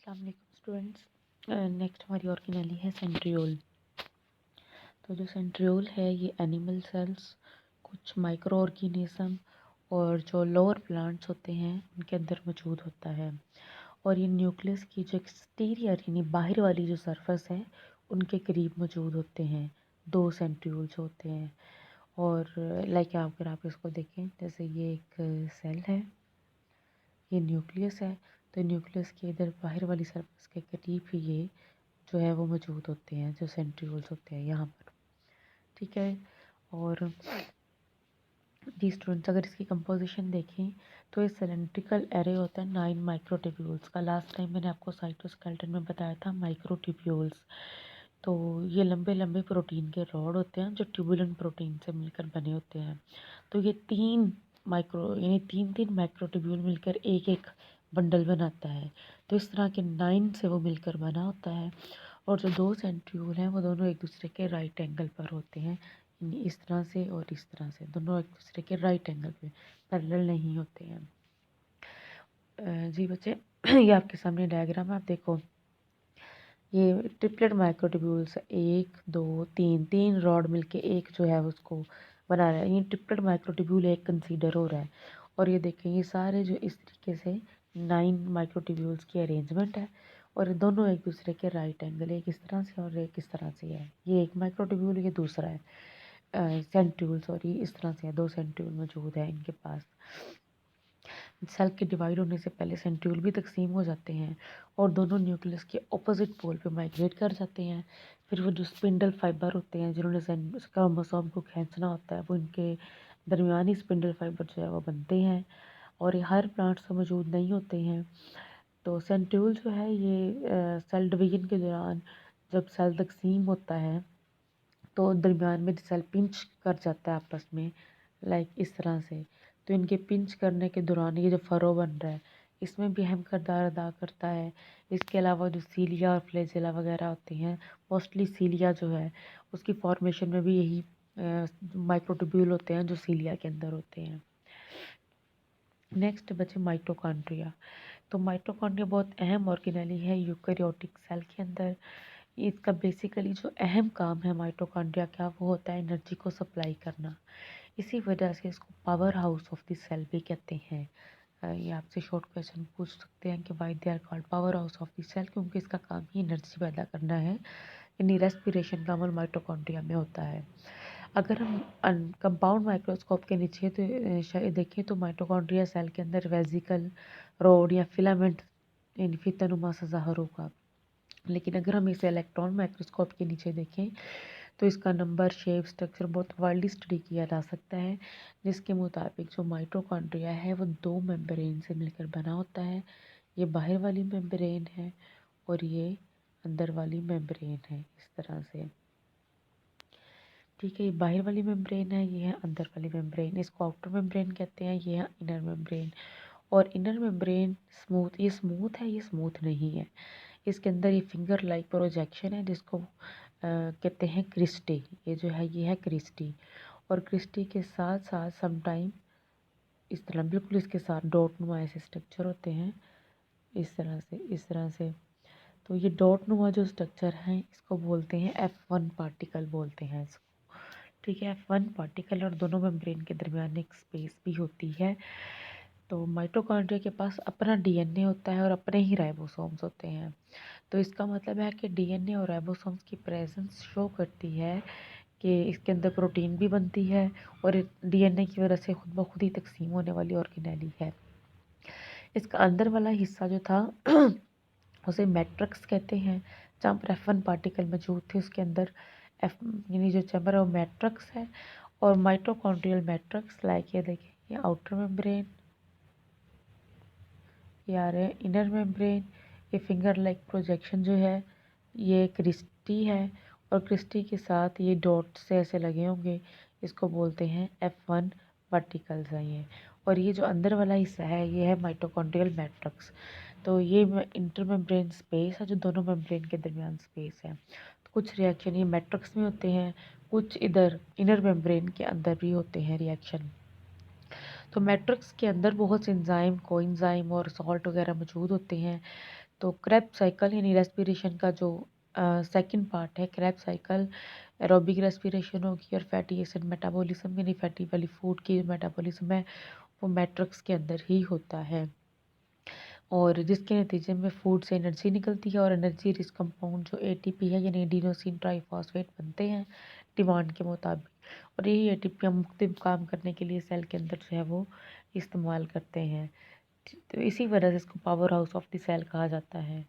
अस्सलाम वालेकुम students. Next हमारी ऑर्गेनेली है सेंट्रियोल। तो जो सेंट्रियोल है ये एनिमल सेल्स, कुछ माइक्रो ऑर्गेनिज्म और जो लोअर प्लांट्स होते हैं उनके अंदर मौजूद होता है। और ये न्यूक्लियस की जो एक्सटीरियर यानी बाहर वाली जो सरफेस है उनके करीब मौजूद होते हैं। दो सेंट्रियोल्स होते हैं। और लाइक अगर आप इसको देखें, जैसे ये एक सेल है, ये न्यूक्लियस है, तो न्यूक्लियस के इधर बाहर वाली सरफेस के करीब ही ये जो है वो मौजूद होते हैं, जो सेंट्रियोल्स होते हैं यहाँ पर। ठीक है। और जी स्टूडेंट्स, अगर इसकी कंपोजिशन देखें तो ये सिलेंड्रिकल एरे होता है 9 माइक्रोट्यूब्यूल्स का। लास्ट टाइम मैंने आपको साइटोस्केलेटन में बताया था माइक्रोट्यूब्यूल्स। तो ये लंबे लंबे प्रोटीन के रॉड होते हैं जो ट्यूबुलेंट प्रोटीन से मिलकर बने होते हैं। तो ये तीन माइक्रोट्यूब्यूल मिलकर एक एक बंडल बनाता है। तो इस तरह के 9 से वो मिलकर बना होता है। और जो दो सेंट्रियोल हैं वो दोनों एक दूसरे के राइट एंगल पर होते हैं, यानी इस तरह से और इस तरह से, दोनों एक दूसरे के राइट एंगल पे पैरेलल नहीं होते हैं। जी बच्चे, ये आपके सामने डायग्राम है, आप देखो ये ट्रिपलेट माइक्रोट्यूब्यूल्स, एक दो तीन, तीन रॉड मिलके एक जो है उसको बना रहा है। ये ट्रिपलेट माइक्रोट्यूब्यूल एक कंसीडर हो रहा है। और ये देखें, ये सारे जो इस तरीके से 9 माइक्रोट्यूब्यूल्स की अरेंजमेंट है। और ये दोनों एक दूसरे के राइट एंगल, एक इस तरह से और एक इस तरह से है। ये एक माइक्रोट्यूब्यूल, ये दूसरा है सेंट्रियोल, सॉरी, इस तरह से है। दो सेंट्रियोल मौजूद है इनके पास। सेल के डिवाइड होने से पहले सेंट्रियोल भी तकसीम हो जाते हैं और दोनों न्यूक्लियस के ऑपोजिट पोल पे माइग्रेट कर जाते हैं। फिर वो जो स्पिंडल फाइबर होते हैं जिन्होंने क्रोमोसोम को खींचना होता है, वो इनके दरमियानी स्पिंडल फाइबर जो है वो बनते हैं। और ये हर प्लांट से मौजूद नहीं होते हैं। तो सेंट्रियोल जो है ये सेल डिवीजन के दौरान जब सेल तकसीम होता है तो दरमियान में सेल पिंच कर जाता है आपस में, लाइक इस तरह से। तो इनके पिंच करने के दौरान ये जो फरो बन रहा है इसमें भी अहम किरदार अदा करता है। इसके अलावा जो सीलिया और फ्लैजेला वगैरह होती हैं, मोस्टली सीलिया जो है उसकी फॉर्मेशन में भी यही माइक्रोट्यूब्यूल होते हैं जो सीलिया के अंदर होते हैं। नेक्स्ट बचे माइटोकॉन्ड्रिया। तो माइटोकॉन्ड्रिया बहुत अहम ऑर्गेनेली है यूकेरियोटिक सेल के अंदर। इसका बेसिकली जो अहम काम है माइटोकॉन्ड्रिया का, वो होता है एनर्जी को सप्लाई करना। इसी वजह से इसको powerhouse of the cell भी कहते हैं। ये आपसे शॉर्ट क्वेश्चन पूछ सकते हैं कि why they are called powerhouse of the cell, क्योंकि इसका काम ही एनर्जी पैदा करना है, यानी रेस्पिरेशन का अमल माइटोकॉन्ड्रिया में होता है। अगर हम कंपाउंड माइक्रोस्कोप के नीचे तो देखें तो माइटोकॉन्ड्रिया सेल के अंदर वेजिकल, रोड या फिलामेंट यानी फितनुमा सा ज़ाहिर होगा। लेकिन अगर हम इसे इलेक्ट्रॉन माइक्रोस्कोप के नीचे देखें तो इसका नंबर, शेप, स्ट्रक्चर बहुत वाइडली स्टडी किया जा सकता है, जिसके मुताबिक जो माइटोकॉन्ड्रिया है वो दो मेम्ब्रेन से मिलकर बना होता है। ये बाहर वाली मेम्ब्रेन है और ये अंदर वाली मेम्ब्रेन है, इस तरह से। ठीक है, ये बाहर वाली मेम्ब्रेन है, ये है अंदर वाली मेम्ब्रेन। इसको आउटर मेम्ब्रेन कहते हैं, ये है इनर मेम्ब्रेन। और इनर मेम्ब्रेन ये स्मूथ है, ये स्मूथ नहीं है। इसके अंदर ये फिंगर लाइक प्रोजेक्शन है जिसको कहते हैं क्रिस्टी। ये जो है ये है क्रिस्टी। और क्रिस्टी के साथ साथ समटाइम इस तरह बिल्कुल इसके साथ डॉट नुमा ऐसे स्ट्रक्चर होते हैं, इस तरह से, इस तरह से। तो ये डॉट नुमा जो स्ट्रक्चर हैं इसको बोलते हैं F1 पार्टिकल बोलते हैं इसको। ठीक है, F1 पार्टिकल। और दोनों मेम्ब्रेन के दरमियान एक स्पेस भी होती है। तो माइटोकॉन्ड्रिया के पास अपना डीएनए होता है और अपने ही राइबोसोम्स होते हैं। तो इसका मतलब है कि डीएनए और राइबोसोम्स की प्रेजेंस शो करती है कि इसके अंदर प्रोटीन भी बनती है और डीएनए की वजह से खुद ब खुद ही तकसीम होने वाली ऑर्गेनेली है। इसका अंदर वाला हिस्सा जो था उसे मैट्रिक्स कहते हैं। जहाँ पर F1 पार्टिकल मौजूद थे उसके अंदर एफ यानी जो चैम्बर है वो मैट्रिक्स है। और माइटोकॉन्ड्रियल मैट्रिक्स, लाइक ये देखिए, ये आउटर मेम्ब्रेन, ये आ रहे हैं इनर मेम्ब्रेन। ये फिंगर लाइक प्रोजेक्शन जो है ये क्रिस्टी है और क्रिस्टी के साथ ये डॉट से ऐसे लगे होंगे, इसको बोलते हैं F1 पार्टिकल्स हैं ये। और ये जो अंदर वाला हिस्सा है ये है माइटोकॉन्ड्रियल मैट्रिक्स। तो ये इंटर मेम्ब्रेन स्पेस है जो दोनों मेम्ब्रेन के दरमियान स्पेस है। तो कुछ रिएक्शन ये मैट्रिक्स में होते हैं, कुछ इधर इनर मेम्ब्रेन के अंदर भी होते हैं रिएक्शन। तो मैट्रिक्स के अंदर बहुत से एंजाइम, कोएंजाइम और सॉल्ट वगैरह मौजूद होते हैं तो क्रेब्स साइकिल यानी रेस्पिरेशन का जो सेकंड पार्ट है, क्रेब्स साइकिल एरोबिक रेस्पिरेशन होगी और फैटी एसिड मेटाबॉलिज्म यानी फैटी वाली फूड की मेटाबॉलिज्म है वो मैट्रिक्स के अंदर ही होता है, और जिसके नतीजे में फूड से एनर्जी निकलती है और एनर्जी रिच कंपाउंड जो एटीपी है यानी एडिनोसिन ट्राइफॉस्फेट बनते हैं डिमांड के मुताबिक, और यही एटीपी हम मुख्तलिफ काम करने के लिए सेल के अंदर जो है वो इस्तेमाल करते हैं। तो इसी वजह से इसको powerhouse of the cell कहा जाता है।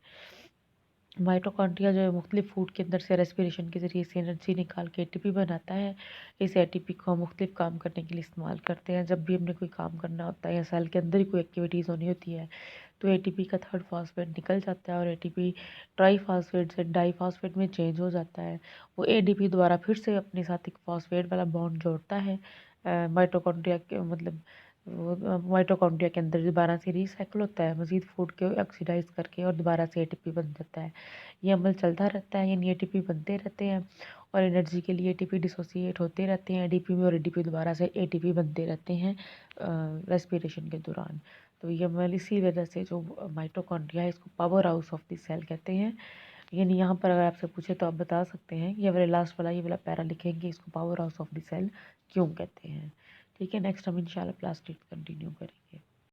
माइटोकॉन्ड्रिया जो है मुख्तलिफ फूड के अंदर से रेस्पिरेशन के ज़रिए से एनर्जी निकाल के एटीपी बनाता है। इस एटीपी को हम मुख्तलिफ काम करने के लिए इस्तेमाल करते हैं। जब भी हमने कोई काम करना होता है या सेल के अंदर ही कोई एक्टिविटीज़ होनी होती है तो एटीपी का थर्ड फास्फेट निकल जाता है और एटीपी ट्राईफास्फेट से डाईफास्फेट में चेंज हो जाता है। वो एडीपी दोबारा फिर से अपने साथ एक फास्फेट वाला बॉन्ड जोड़ता है माइटोकॉन्ड्रिया के मतलब वो माइटोकॉन्ड्रिया के अंदर दोबारा से रिसाइकिल होता है मज़ीद फूड के ऑक्सीडाइज करके और दोबारा से एटीपी बन जाता है। ये अमल चलता रहता है यानी एटीपी बनते रहते हैं और एनर्जी के लिए एटीपी डिसोसिएट होते रहते हैं एडीपी में और एडीपी दोबारा से एटीपी बनते रहते हैं रेस्पिरेशन के दौरान। तो ये अमल इसी वजह से जो माइटोकॉन्ड्रिया है इसको powerhouse of the cell कहते हैं। यानी यहाँ पर अगर आपसे पूछे तो आप बता सकते हैं, ये वाले लास्ट वाला ये वाला पैरा लिखेंगे इसको powerhouse of the cell क्यों कहते हैं। ठीक है, नेक्स्ट हम इंशाल्लाह क्लास 8 कंटिन्यू करेंगे।